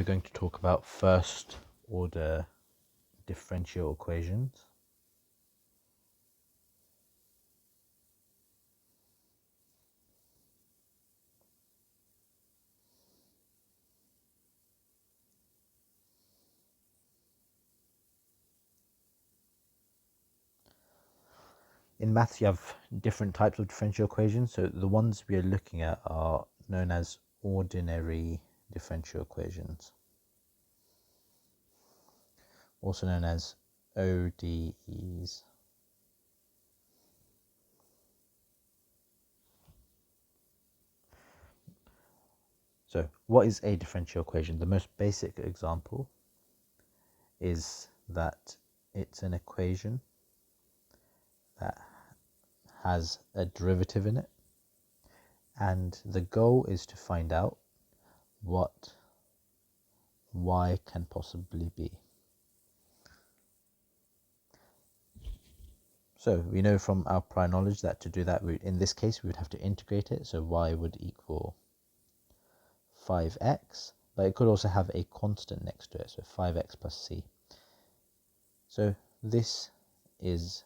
We're going to talk about first order differential equations. In maths, you have different types of differential equations. So the ones we are looking at are known as ordinary differential equations, also known as ODEs. So what is a differential equation? The most basic example is that it's an equation that has a derivative in it, and the goal is to find out what y can possibly be. So we know from our prior knowledge that to do that, in this case, we would have to integrate it. So y would equal 5x, but it could also have a constant next to it, so 5x plus c. So this is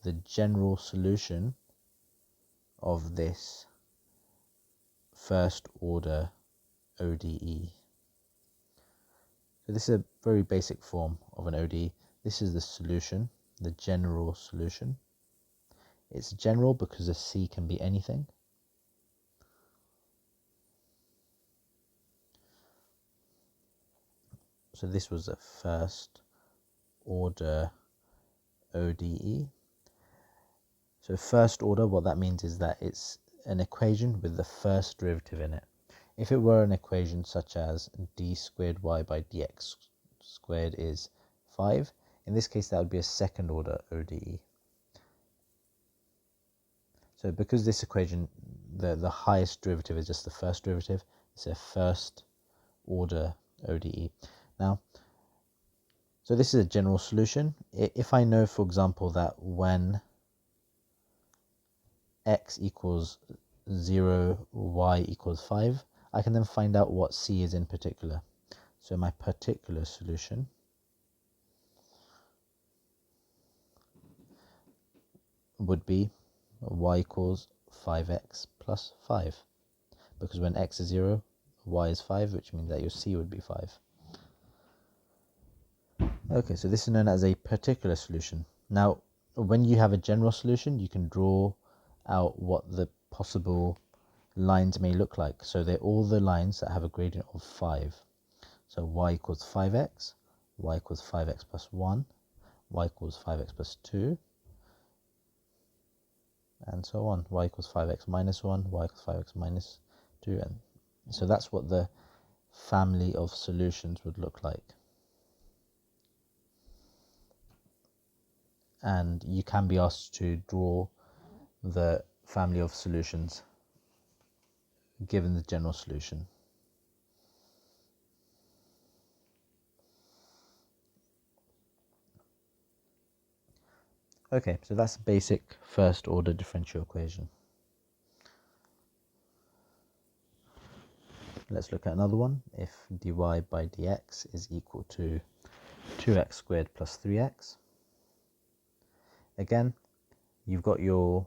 the general solution of this first order ODE. So this is a very basic form of an ODE. This is the solution, the general solution. It's general because the c can be anything. So this was a first order ODE. So first order, what that means is that it's an equation with the first derivative in it. If it were an equation such as d squared y by dx squared is 5, in this case that would be a second order ODE. So because this equation, the highest derivative is just the first derivative, it's a first order ODE. Now, so this is a general solution. If I know, for example, that when x equals 0, y equals 5, I can then find out what c is in particular. So my particular solution would be y equals 5x plus 5, because when x is 0, y is 5, which means that your c would be 5. Okay, so this is known as a particular solution. Now, when you have a general solution, you can draw out what the possible lines may look like. So they're all the lines that have a gradient of 5. So y equals 5x, y equals 5x plus 1, y equals 5x plus 2, and so on. Y equals 5x minus 1, y equals 5x minus 2. And so that's what the family of solutions would look like. And you can be asked to draw the family of solutions given the general solution. Okay, so that's basic first order differential equation. Let's look at another one. If dy by dx is equal to 2x squared plus 3x. Again, you've got your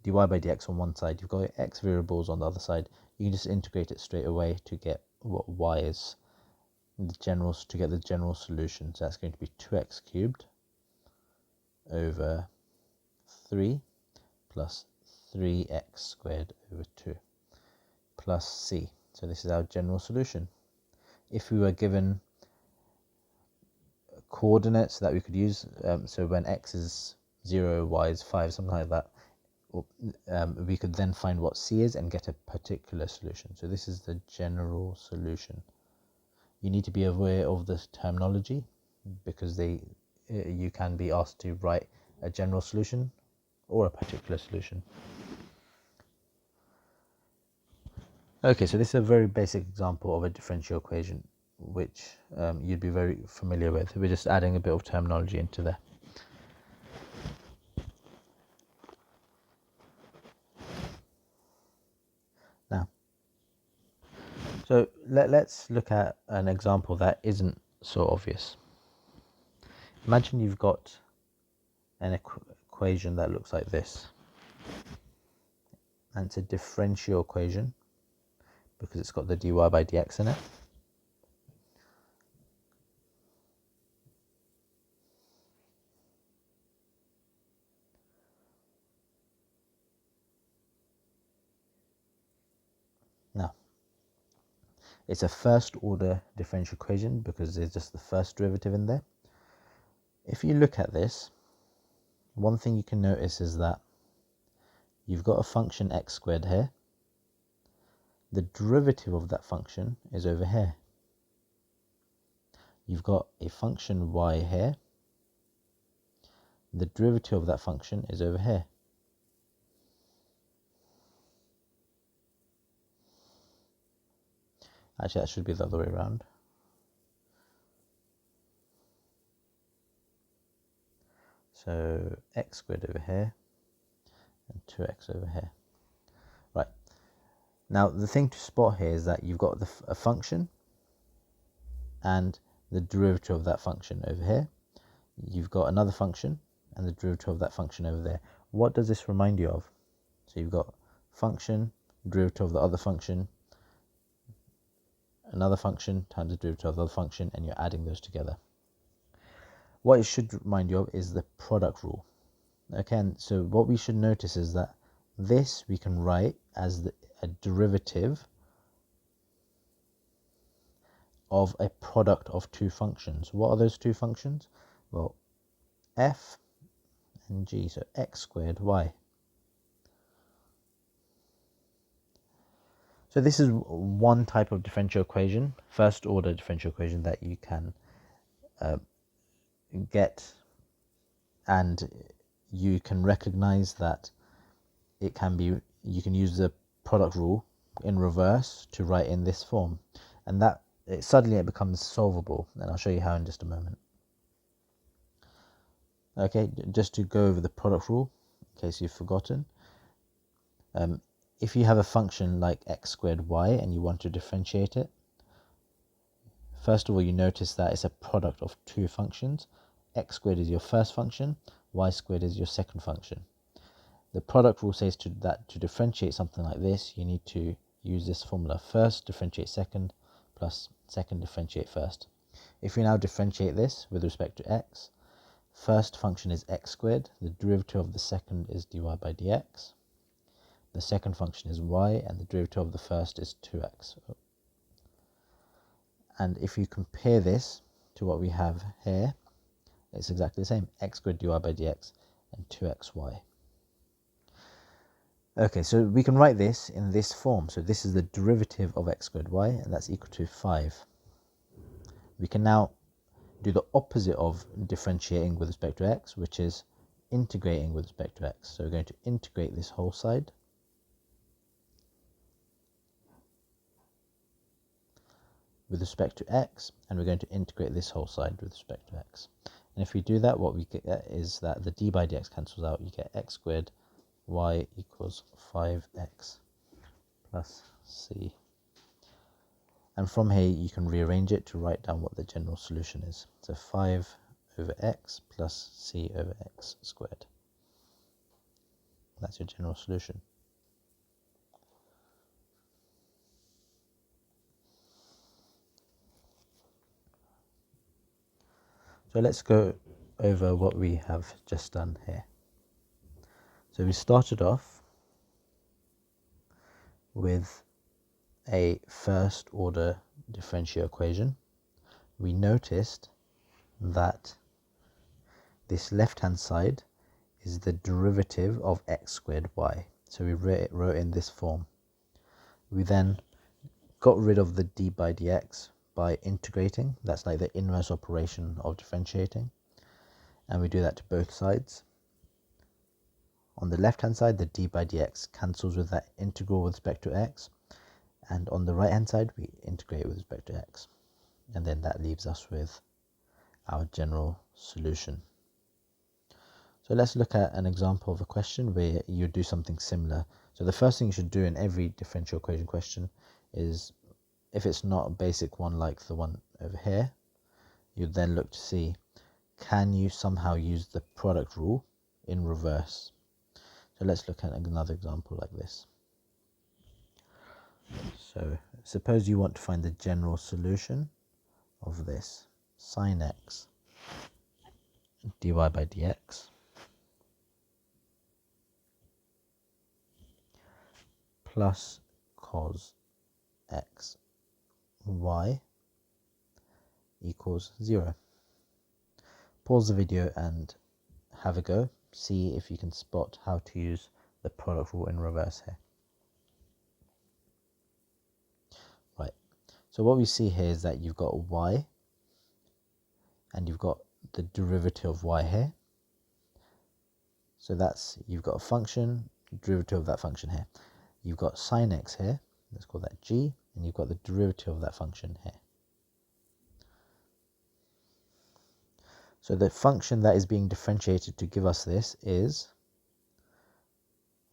dy by dx on one side, you've got your x variables on the other side. You can just integrate it straight away to get what y is, to get the general solution. So that's going to be 2x cubed over 3 plus 3x squared over 2 plus c. So this is our general solution. If we were given coordinates that we could use, so when x is 0, y is 5, something like that, we could then find what c is and get a particular solution. So this is the general solution. You need to be aware of the terminology because you can be asked to write a general solution or a particular solution. Okay, so this is a very basic example of a differential equation which you'd be very familiar with. We're just adding a bit of terminology into there. Now, so let's look at an example that isn't so obvious. Imagine you've got an equation that looks like this, and it's a differential equation because it's got the dy by dx in it. Now, it's a first order differential equation because there's just the first derivative in there. If you look at this, one thing you can notice is that you've got a function x squared here. The derivative of that function is over here. You've got a function y here. The derivative of that function is over here. Actually, that should be the other way around. So x squared over here and 2x over here. Right. Now, the thing to spot here is that you've got a function and the derivative of that function over here. You've got another function and the derivative of that function over there. What does this remind you of? So you've got function, derivative of the other function, another function times the derivative of the other function, and you're adding those together. What it should remind you of is the product rule. Okay, and so what we should notice is that this we can write as a derivative of a product of two functions. What are those two functions? Well, f and g, so x squared y. So this is one type of differential equation, first order differential equation, that you can get, and you can recognize that it can be, you can use the product rule in reverse to write in this form, and that suddenly it becomes solvable, and I'll show you how in just a moment. Okay, just to go over the product rule in case you've forgotten. If you have a function like x squared y and you want to differentiate it, first of all, you notice that it's a product of two functions. X squared is your first function, y squared is your second function. The product rule says that to differentiate something like this, you need to use this formula: first differentiate second plus second differentiate first. If we now differentiate this with respect to x, first function is x squared, the derivative of the second is dy by dx. The second function is y, and the derivative of the first is 2x. And if you compare this to what we have here, it's exactly the same: x squared dy by dx and 2xy. Okay, so we can write this in this form. So this is the derivative of x squared y, and that's equal to 5. We can now do the opposite of differentiating with respect to x, which is integrating with respect to x. So we're going to integrate this whole side with respect to x, and we're going to integrate this whole side with respect to x. And if we do that, what we get is that the d by dx cancels out. You get x squared y equals 5x plus c. And from here, you can rearrange it to write down what the general solution is. So 5 over x plus c over x squared. That's your general solution. So let's go over what we have just done here. So we started off with a first order differential equation. We noticed that this left hand side is the derivative of x squared y. So we wrote in this form. We then got rid of the d by dx by integrating. That's like the inverse operation of differentiating, and we do that to both sides. On the left hand side, the d by dx cancels with that integral with respect to x, and on the right hand side we integrate with respect to x, and then that leaves us with our general solution. So let's look at an example of a question where you do something similar. So the first thing you should do in every differential equation question is if it's not a basic one like the one over here, you'd then look to see, can you somehow use the product rule in reverse? So let's look at another example like this. So suppose you want to find the general solution of this sine x dy by dx plus cos x y equals 0. Pause the video and have a go. See if you can spot how to use the product rule in reverse here. Right, so what we see here is that you've got y and you've got the derivative of y here. So that's, you've got a function, derivative of that function here. You've got sine x here, let's call that g, and you've got the derivative of that function here. So the function that is being differentiated to give us this is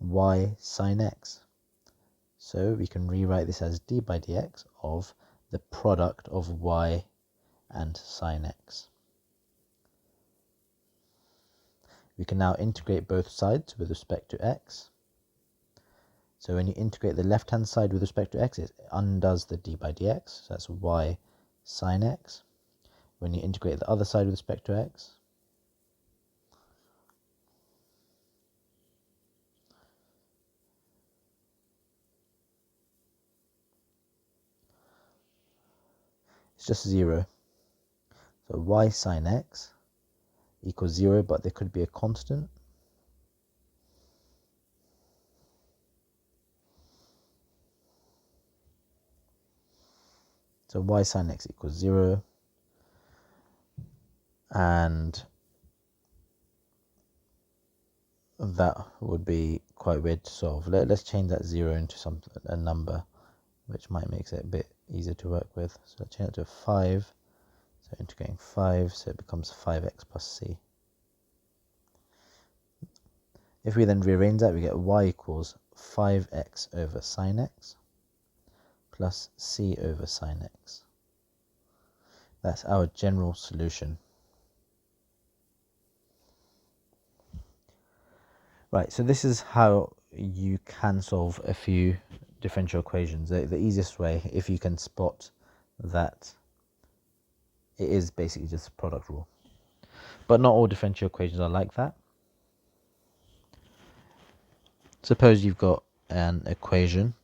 y sine x. So we can rewrite this as d by dx of the product of y and sine x. We can now integrate both sides with respect to x. So when you integrate the left hand side with respect to x, it undoes the d by dx, so that's y sine x. When you integrate the other side with respect to x, it's just 0. So y sine x equals 0, but there could be a constant. So y sine x equals 0, and that would be quite weird to solve. Let's change that 0 into a number, which might make it a bit easier to work with. So let's change it to 5. So integrating 5, so it becomes 5x plus c. If we then rearrange that, we get y equals 5x over sine x plus c over sine x. That's our general solution. Right, so this is how you can solve a few differential equations. The easiest way, if you can spot that it is basically just a product rule. But not all differential equations are like that. Suppose you've got an equation